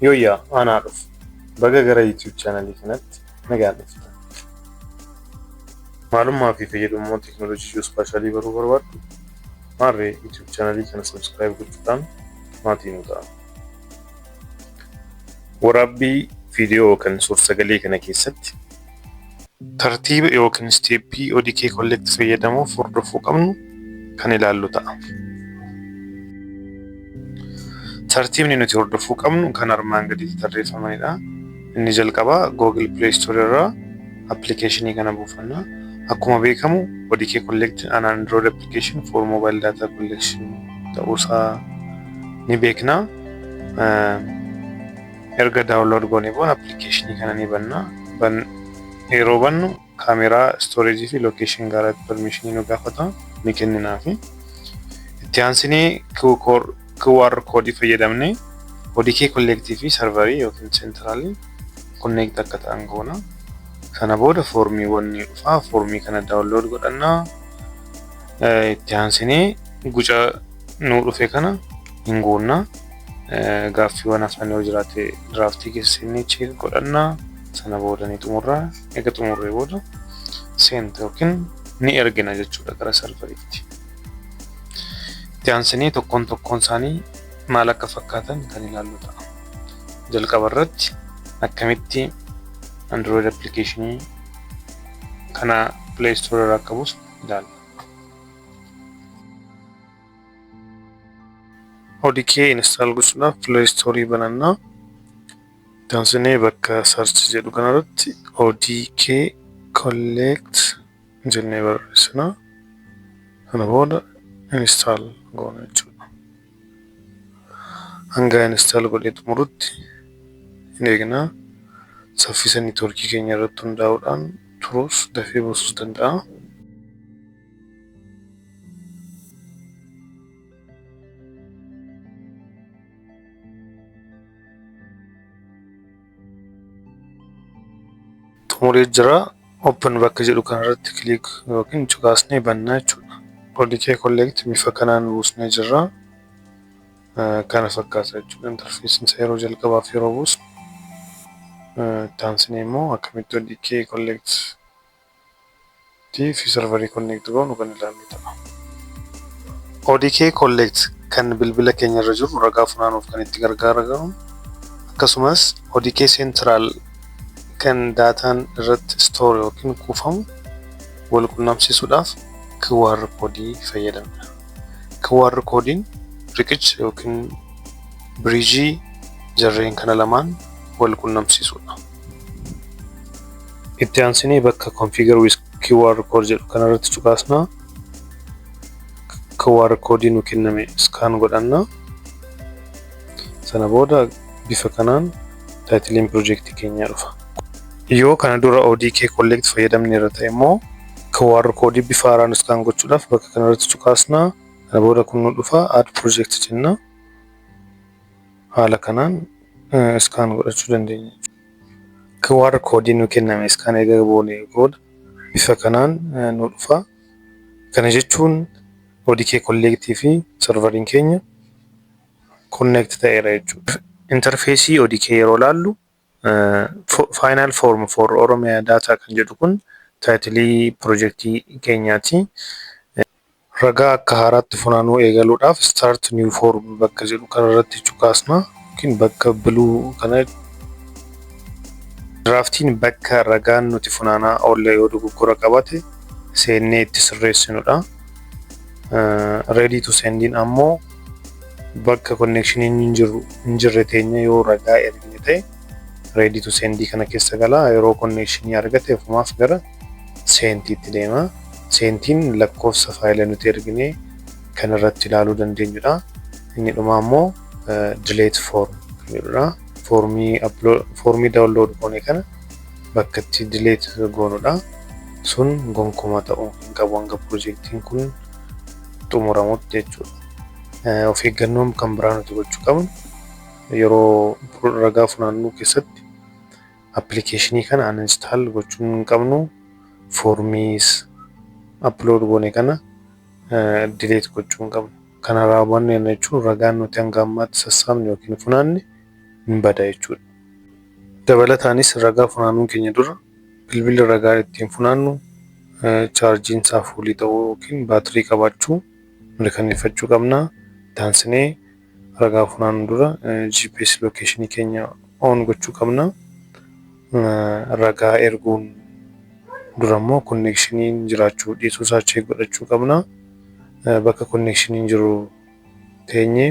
Yooyyaa aanaa dhufu baga gara YouTube chaanalii kanatti nagaan dhuftan. Maalummaa fi fayyadamummaa teekinooloojii ji'oospaashaalii baruu barbaaddu? Maarree YouTube chaanalii kana subscribe gochuudhaan maatii nu ta'a. Waraabbii viidiyoo yookaan suur-sagalee kana keessatti tartiiba yookiin isteeppii ODK Collect fayyadamuuf hordofuu qabnu kan ilaallu ta'a. Tartiibni nuti hordofuu qabnu kan armaan gaditti tarreeffamanidha. Inni jalqabaa Google Play Store irraa appilikeeshinii kana buufanna. Akkuma beekamu ODK Collect an Android application for mobile data collection ta'uusaa ni beekna. Erga daawunlood goonee booda appilikeeshinii kana ni banna. Yeroo bannu kaameraa, stooreejii fi lokeeshin gaaraatti permishinii nu gaafata ni kenninaafi. Itti aansinee QR koodii fayyadamnee ODK Collect fi sarvarii yookiin sentraalii connect akka ta'an goona. Kana booda foormiiwwan ni dhufa. Foormii kana daawunlood godhanna. Itti aansinee guca nu dhufe kana hin goonna. Gaaffiiwwan hafan yoo jiraate draaftii keessanii check godhanna. Sana booda ni xumurra. Egaa xumurree booda send yookiin ni ergina jechuudha gara sarvariitti. Itti aansinee tokkoon isaanii maal akka fakkaatan kan ilaallu ta'a. Jalqaba irratti akkamitti Android applicationii kana Play Store irraa akka buusnu ilaalla. ODK install gochuudhaaf Play Store bananna. Itti aansinee bakka search jedhu kanarratti ODK Collect jennee barreessina. Kana booda install goona jechuudha. Hanga install godhee xumurutti hin eegna. Saffisa neetwoorkii keenya irratti hundaa'uudhaan turus dafee buusuus danda'a. Xumuree jira. Open bakka jedhu kanarratti click yookiin cuqaasnee banna jechuudha. ODK Collect bifa kanaan buusnee jirra. Kana fakkaata jechuudha. Interfeesiin isaa yeroo jalqabaaf yeroo buusnu itti aansinee immoo akkamitti ODK Collect fi sarvarii connect goonu kan ilaallu ta'a. ODK Collect kan bilbila keenya irra jiru ragaa funaanuuf kan itti gargaaramu akkasumas ODK Central kan daataan irratti store yookiin kuufamu wal qunnamsiisuudhaaf QR koodii fayyadamna. QR koodiin riqicha yookiin biriijii jarreen kana lamaan wal qunnamsiisuudha. Itti aansinee bakka configure with QR code jedhu kanarratti cuqaasna. QR koodii nu kenname scan godhanna. Sana booda bifa kanaan taayitiliin piroojeektii keenyaa dhufa. Yoo kana dura ODK Collect fayyadamneerra ta'e immoo QR koodii bifa haaraan scan gochuudhaaf bakka kanarratti cuqaasna. Kana booda kun nu dhufa add project jenna. Haala kanaan scan godhachuu dandeenya. QR koodii nu kenname scan eega goonee booda bifa kanaan nu dhufa. Kana jechuun ODK Collect fi sarvariin keenya connect ta'eera jechuudha. Interfeesii ODK yeroo ilaallu final form for Oromia data kan jedhu kun taayitilii piroojeektii keenyaati. Ragaa akka haaraatti funaanuu eegaluudhaaf start new form bakka jedhu kanarratti cuqaasna. Yookiin bakka blue kana draaftiin bakka ragaan nuti funaanaa oolle yoo dogoggora qabate seennee itti sirreessinudha. Ready to send ammoo bakka connectioniin hin jirre teenya yoo ragaa ergine ta'e ready to send kana keessa gala. Yeroo connectionii argate ofumaaf gara seentiitti deema. Seentiin lakkoofsa faayila nuti ergine kan irratti ilaaluu dandeenyudha. Inni dhumaa immoo delete form jedhudha. Foormii daawunlood goone kana bakka itti delete goonudha. Sun gonkumaa ta'uu hin qabu hanga piroojeektiin kun xumuramutti jechuudha. Of eeggannoon kan biraa nuti gochuu qabnu yeroo ragaa funaannuu keessatti appilikeeshinii kana uninstall gochuu hin qabnu. Foormiis upload goone kana delete gochuu hin qabnu. Kana raawwanne jechuun ragaan nuti hanga ammaatti sassaabne yookiin funaanne hin bada jechuudha. Dabalataanis ragaa funaanuun keenya dura bilbilli ragaa ittiin funaannu chaarjiin isaa fuulii ta'uu yookiin baatirii qabaachuu mirkaneeffachuu qabna. Taansinee ragaa funaanuun dura GPS lokeeshinii keenya on gochuu qabna. Ragaa erguun dura immoo konneekshiniin jiraachuu dhiisuu isaa cheek godhachuu qabna. Bakka konneekshiniin jiru teenyee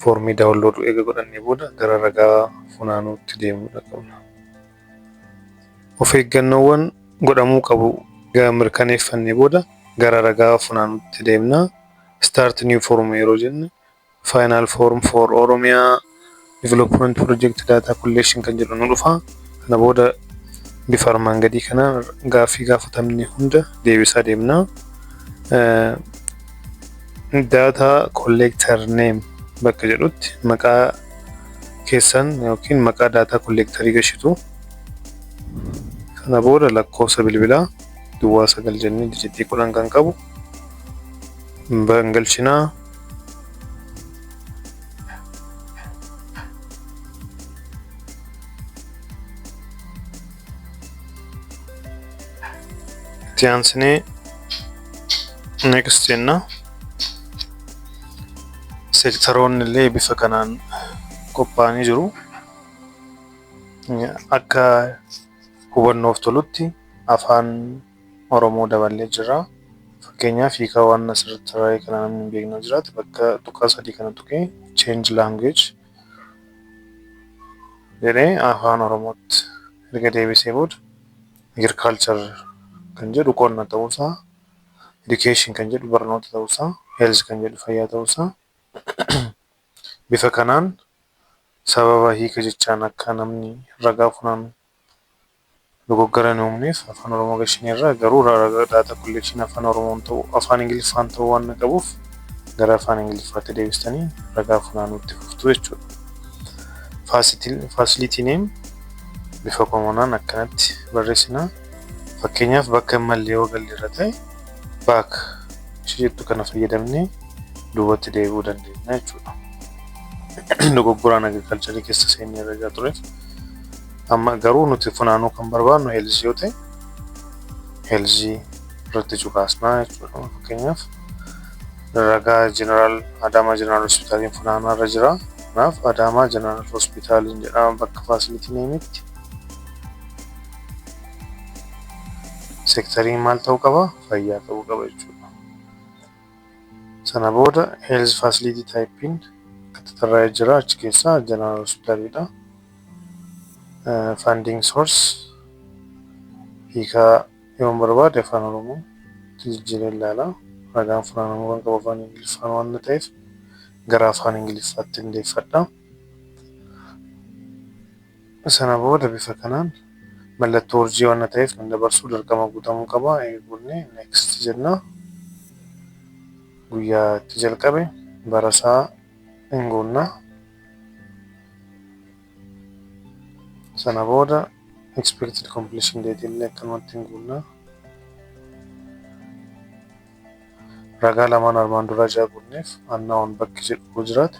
foormii daawunlooduu eega godhannee booda gara ragaa funaanuutti deemuudha qabna. Of eeggannoowwan godhamuu qabu mirkaneeffannee booda gara ragaa funaanuutti deemna. Start new form yeroo jenne final form for Oromia development project data collection kan jedhu nu dhufa. Kana booda bifa armaan gadii kanaan gaaffii gaafatamne hunda deebisaa deemna. Data collector name bakka jedhutti maqaa keessan yookiin maqaa data collectorii gashitu. Kana booda lakkoofsa bilbilaa duwwaa 9 jennee dijitii 10 kan qabu galchinaa. Itti aansinee next jenna. Seektaroonni illee bifa kanaan qophaa'anii jiru. Akka hubannoof tolutti afaan Oromoo daballee jira. Fakkeenyaaf hiikaa waan asirratti raayee kana namni hin beekne jiraate bakka tuqaa 3 kana tuqee change language jedhee afaan Oromootti erga deebisee booda agriculture kan jedhu qonna ta'uusaa, education kan jedhu barnoota ta'uusaa, health kan jedhu fayyaa ta'uusaa bifa kanaan sababa hiika jechaan akka namni ragaa funaanu dogoggora hin uumneef afaan Oromoo gashineerra garuu ragaa data collection afaan Oromoon ta'u afaan Ingiliffaan ta'uu waan qabuuf gara afaan Ingiliffaatti deebistanii ragaa funaanuutti fuftu jechuudha. Facility name bifa komonaan akkanatti barreessina. Fakkeenyaaf bakka mallee yoo galleerra ta'e baak ishee jettu kana fayyadamnee duubatti deebi'uu dandeenya jechuudha. Dogoggoraan agriculture keessa seennee ragaa tureef amma garuu nuti funaanuu kan barbaadnu health yoo ta'e health irratti cuqaasnaa jechuudha. Fakkeenyaaf ragaa General Adama General Hospitaliin funaanaa irra jira. Kanaaf Adama General Hospitaliin jedhama bakka facility nameetti. Seektariin maal ta'uu qaba? Fayyaa ta'uu qaba jechuudha. Sana booda health facility typein tarraa'ee jira. Achi keessaa General Hospitalidha. Funding source hiikaa yoo barbaade afaan Oromoo jijjiiree ilaala. Ragaan funaanamuu kan qabu afaan Ingiliffaan waan ta'eef gara afaan Ingiliffaatti hundeeffadha. Sana booda bifa kanaan mallattoo urjii waan ta'eef kan dabarsuu dirqama guutamuu qaba. Eeguunni next jenna. Guyyaa itti jalqabe barasaa hin guunna. Sana booda expected completion date illee akkanumatti hin guunna. Ragaa lamaan armaan duraa jaa guunneef annaawwan bakki jedhu jiraate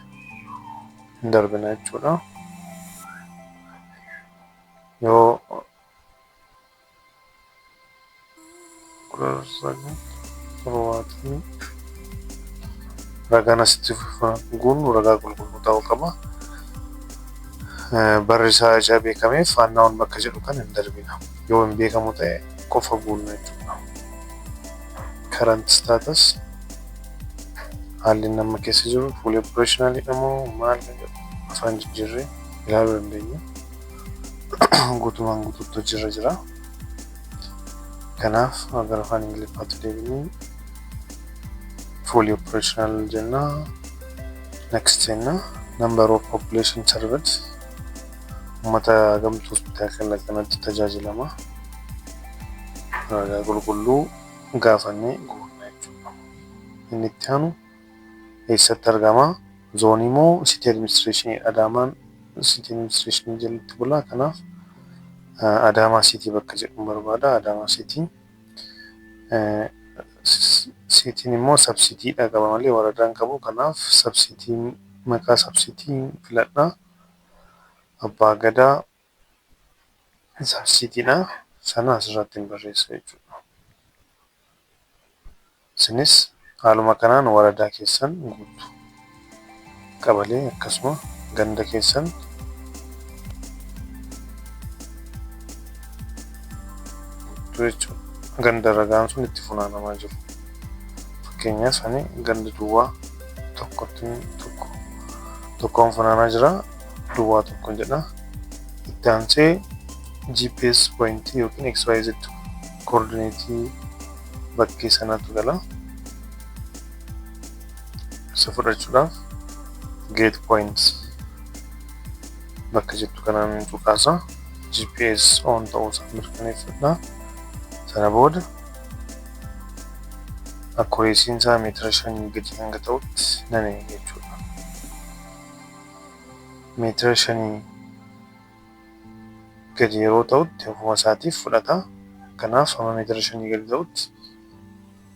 hin darbina jechuudha. Yoo ragaan asitti guunnu ragaa qulqulluu ta'uu qaba. Barri isaa ijaa beekameef annaawwan bakka jedhu kan hin darbina. Yoo hin beekamu ta'e qofa guunna jechuudha. Current status haalli nama keessa jiru full operationally moo maal afaan jijjiirree ilaaluu dandeenya. Guutumaan guutuutti hojirra jira. Kanaaf gara afaan Ingiliffaatti deebinee fully operational jenna. Next jenna. Number of population served uummata gamtuu hospitaala kanatti tajaajilama. Ragaa qulqulluu gaafannee guunna jechuudha. Inni itti aanu eessatti argama? Zoonii moo city administration Adaamaan city administration jalatti bula. Kanaaf Adaamaa city bakka jedhu barbaada. Adaamaa city cityin immoo subcity dha qaba malee waradaan qabu. Kanaaf subcity maqaa subcity filadha. abbaa gadaa sabsiitiidha. Sana asirratti hin barreessa jechuudha. Isinis haaluma kanaan waradaa keessan guutu. Qabalee akkasuma ganda keessan guutuu jechuudha. Ganda ragaan sun itti funaanamaa jiru. Fakkeenyaaf ani ganda duwwaa tokkoon funaanaa jira. Duwwaa tokkoon jedha. Itti aansee GPS pointii yookiin XYZ koordineetii bakkee sanaatu gala. Isa fudhachuudhaaf get points bakka jettu kanaan tuqaasa. GPS on ta'uusaa mirkaneeffadha. Sana booda akkureesiin isaa meetira 5 gadi hanga ta'utti nan eega jechuudha. Meetira 5 gadi yeroo ta'utti ofuma isaatiif fudhata. Kanaaf hamma meetira 5 gadi ta'utti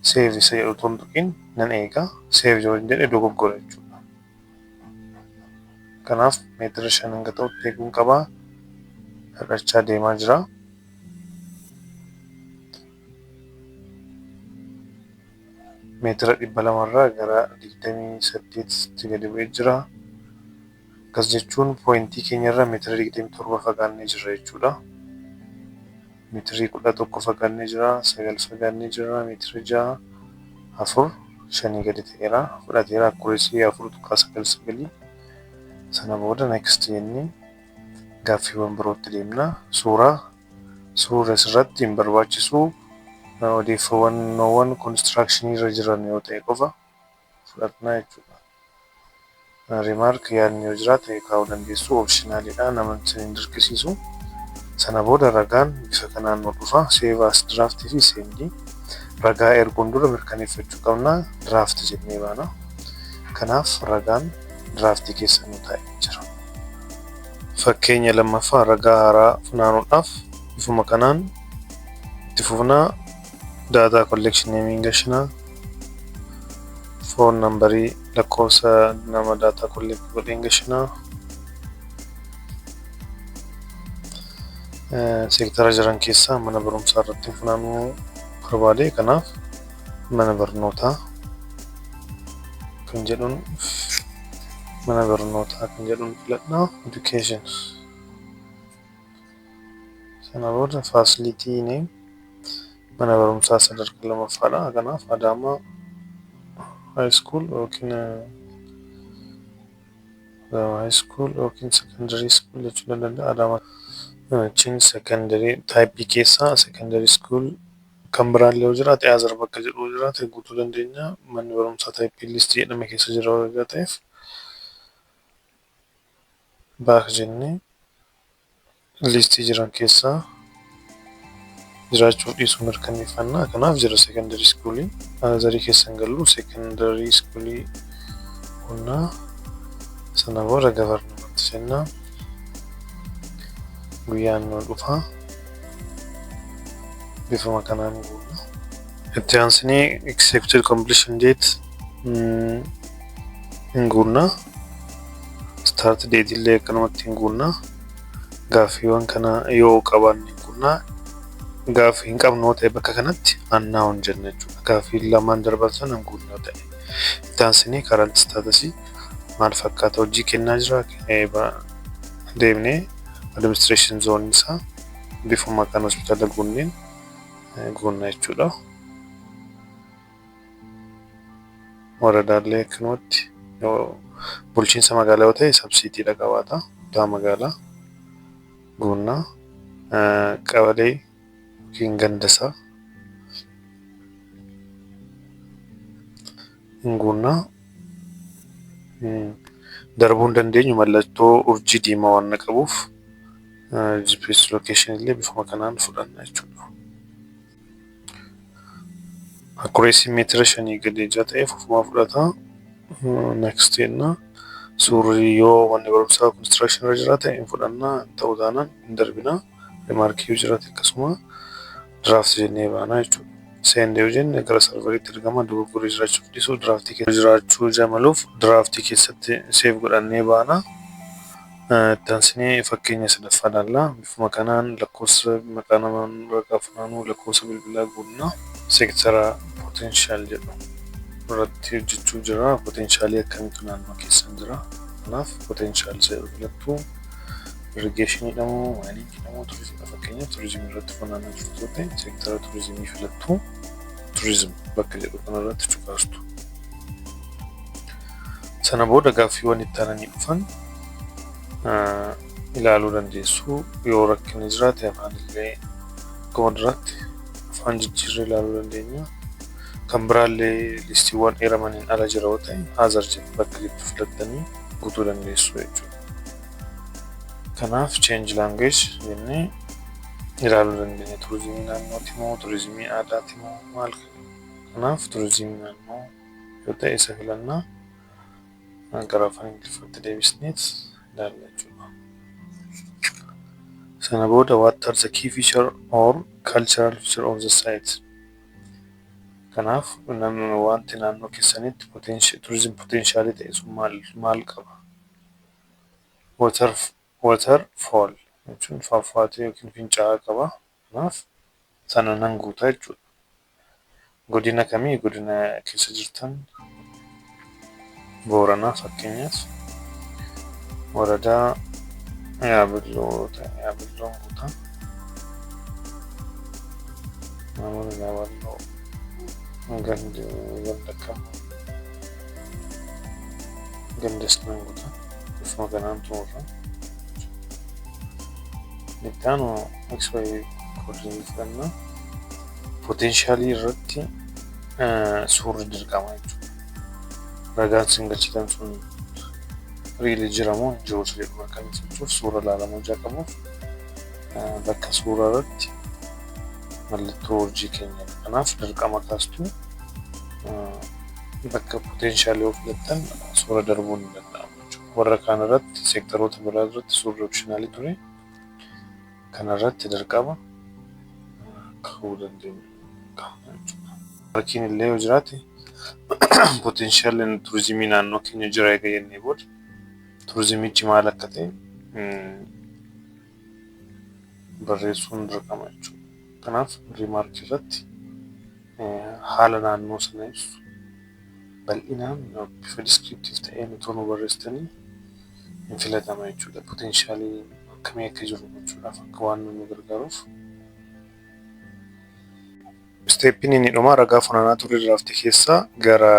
save isa jedhu otoo hin tuqiin nan eega. Save yoo jedhe dogoggora jechuudha. Kanaaf meetira 5 hanga ta'utti eeguun qabaa. Hir'achaa deemaa jira. Meetira 200 irraa gara 28tti gadi bu'ee jira. Akkas jechuun poointii keenya irraa meetira 27 fagaannee jirra jechuudha. Meetirii 11 fagaannee jira, 9 fagaannee jira, meetira 6, 4, 5 gadi ta'eera. Fudhateera akkureesii 4.99. Sana booda next jennee gaaffiiwwan birootti deemna. Suura asirratti hin barbaachisu. Odeeffannoowwan konistiraakshanii irra jiran yoo ta'e qofa fudhatna jechuudha. Remark yaadni yoo jiraate kaa'uu dandeessu. Opshinaaliidha, nama hin dirqisiisu. Sana booda ragaan bifa kanaan nu dhufa. Save as draft fi send. Ragaa erguun dura mirkaneeffachuu qabna. Draft jennee baana. Kanaaf ragaan draaftii keessa nu taa'ee jira. Fakkeenya lammaffaa ragaa haaraa funaanuudhaaf bifuma kanaan itti fufnaa. Data collection naming gashinaa. Phone numberii lakkoofsa nama data collect godheen gashinaa. Seektara jiran keessaa mana barumsaa irratti funaanuu barbaade. Kanaaf mana barnootaa kan jedhuun filadha. Education. Sana booda facility name mana barumsaa sadarkaa lammaffaadha. Kanaaf Adaamaa high school yookiin secondary school jechuu danda'a. Adaamaa achiin secondary type keessaa secondary school kan biraan illee jiraate azar bakka jedhu jiraate guutuu dandeenya. Manni barumsaa type list jedhame keessa jira waan ta'eef baak jennee listii jiran keessaa jiraachuu dhiisuu mirkaneeffanna. Kanaaf jira secondary school. Azarii keessan gallu secondary school qonnaa. Sana booda government jenna. Guyyaan nu dhufa. Bifuma kanaan guutuu. Itti aansinee expected completion date hin guunna. Start date illee akkanumatti hin guunna. Gaaffiiwwan kana yoo qabaanne hin guunna. Gaaffii hin qabnu ta'e bakka kanatti unknown jenna jechuudha. Gaaffii lamaan darbatan hin guunna ta'e. Itti aansinee current status maal fakkaata hojii kennaa jira deemnee administration zone isaa bifuma kan hospitaala guunna jechuudha. Waradaalee akkanumatti bulchiinsa magaalaa yoo ta'e sabsiitiidha qabaata. Kutaa magaalaa guunna. Qabalee yookiin gandasaa hin guunna. Darbuu hin dandeenyu mallattoo urjii diimaa waan qabuuf GPS location illee bifuma kanaan fudhanna jechuudha. Accuracy meetira 5 gadi ijaa ta'eef ofumaa fudhata. Next jenna. Suurri yoo wanni barumsaa construction irra jiraate hin fudhanna. Ta'uu taanaan hin darbina. Remarkii yoo jiraate akkasuma draft jennee baana jechuudha. Send yoo jenne gara serveriitti ergama. Dogoggorri jiraachuu dhiisuu draaftii keessa jiraachuu jamaluuf draaftii keessatti save godhannee baana. Taansinee fakkeenya sadaffaa ilaallaa. Bifuma kanaan lakkoofsa maqaa namaa waraqaa funaanuu lakkoofsa bilbilaa guunnaa seektara potenshaal jedhu irratti hojjechuu jira. Poteenshaalii akkamiitu naannoo keessan jira? Kanaaf potenshaal isa filattuu irrigeeshinii moo maayiniingii moo turizimii fakkeenyaaf turizimii irratti funaanaa jirtu ta'e seektara turizimii filattuu turizim bakka jedhu kanarratti cufaastu. Sana booda gaaffiiwwan itti aananii dhufan ilaaluu dandeessu. Yoo rakkinni jiraate afaan illee akkuma duraatti afaan jijjiirree ilaaluu dandeenya. Kan biraallee listiiwwan eeramaniin ala jira yoo ta'e haazar jedhu bakka itti filattanii guutuu dandeessu jechuudha. Kanaaf change language jennee ilaaluu dandeenya. Turizimii naannooti moo turizimii aadaati moo maal? Kanaaf turizimii naannoo yoo ta'e isa filannaa gara afaan Ingiliffaatti deebisneet ilaalla jechuudha. Sana booda what are the key feature or cultural feature of the site? Kanaaf wanti naannoo keessanitti turizim poteenshaalii ta'e sun maal qaba? Waterfall jechuun faaffaatee yookiin fincaa'aa qaba. Kanaaf sana nan guutaa jechuudha. Godina kamii godina keessa jirtan? Booranaa fakkeenyaaf waradaa Yaabilloon guutaa. Namoonni Yaaballoo ganda kam gandas nan guutaa. Bifuma kanaan xumurra. Itti aanu XY koordinii filannaa. Poteenshaalii irratti suurri dirqama jechuudha. Ragaan isin galchitan sun riilii jiramoo jiruus jedhu akka ibsachuuf suura ilaalamuu jalqabuuf bakka suuraa irratti mallattoo urjii keenya. Kanaaf dirqama kaastuu bakka poteenshaalii yoo filattan suura darbuu ni danda'ama jechuudha. Warra kaan irratti seektaroota biraa irratti suurri opshinaali ture. Kana irratti dirqama kaa'uu dandeenya. Fakkiin illee yoo jiraate potenshaaliin turizimii naannoo keenya jira eega jennee booda turizimichi maal akka ta'e barreessuun dirqama jechuudha. Kanaaf riimaarkii irratti haala naannoo sana ibsu bal'inaan bifa diskiriptiif ta'een otoo nu barreessitanii hin filatama jechuudha. Poteenshaalii akkamii akka jiru jechuudhaaf akka waan nu gargaaruuf. Isteeppiin inni dhumaa ragaa funaanaa turre diraaftii keessaa gara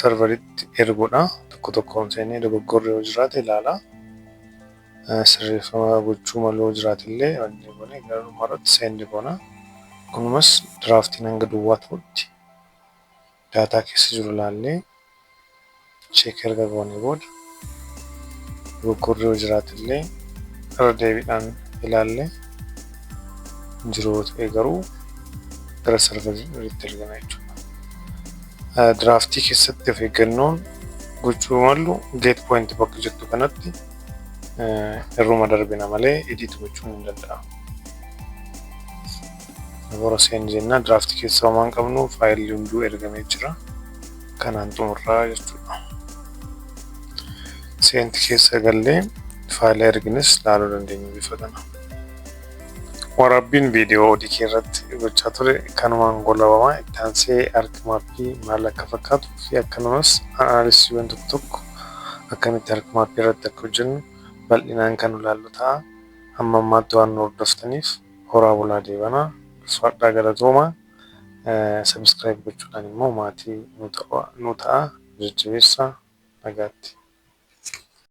sarvariitti erguudha. Tokko tokkoon seenee dogoggorri yoo jiraate ilaalaa. Sirreeffama gochuu malu yoo jiraate illee wanni goone gara dhumaarratti seendi goona. Kunumas diraaftiin hanga duwwaa ta'utti daataa keessa jiru ilaallee cheek erga goone booda dogoggorri yoo jiraate illee irra deebiidhaan ilaallee jiru ta'e garuu gara sarvariitti ergana jechuudha. Diraaftii keessatti of eeggannoon gochuu malu geet poointi bakka jettu kanatti irruma darbina malee ediit gochuun hin danda'amu. Bora seen jenna diraaftii keessa homaa hin qabnu faayilii hunduu ergamee jira. Kanaan xumurraa jechuudha. Seenti keessa gallee faayilii ergines ilaaluu dandeenya bifa kana. Waraabbiin viidiyoo ODK irratti gochaa ture kanumaan goolabamaa itti aansee harka maappii maal akka fakkaatu fi akkasumas analisiiwwan tokko tokko akkamitti harka maappii irratti akka hojjennu bal'inaan kan ilaallu ta'a. Amma ammaatti waan nu hordoftaniif horaa bulaa deebanaa. Swadhaa galatoomaa sabiskiraayib gochuudhaan immoo maatii nu ta'a jajjabeessaa nagaatti.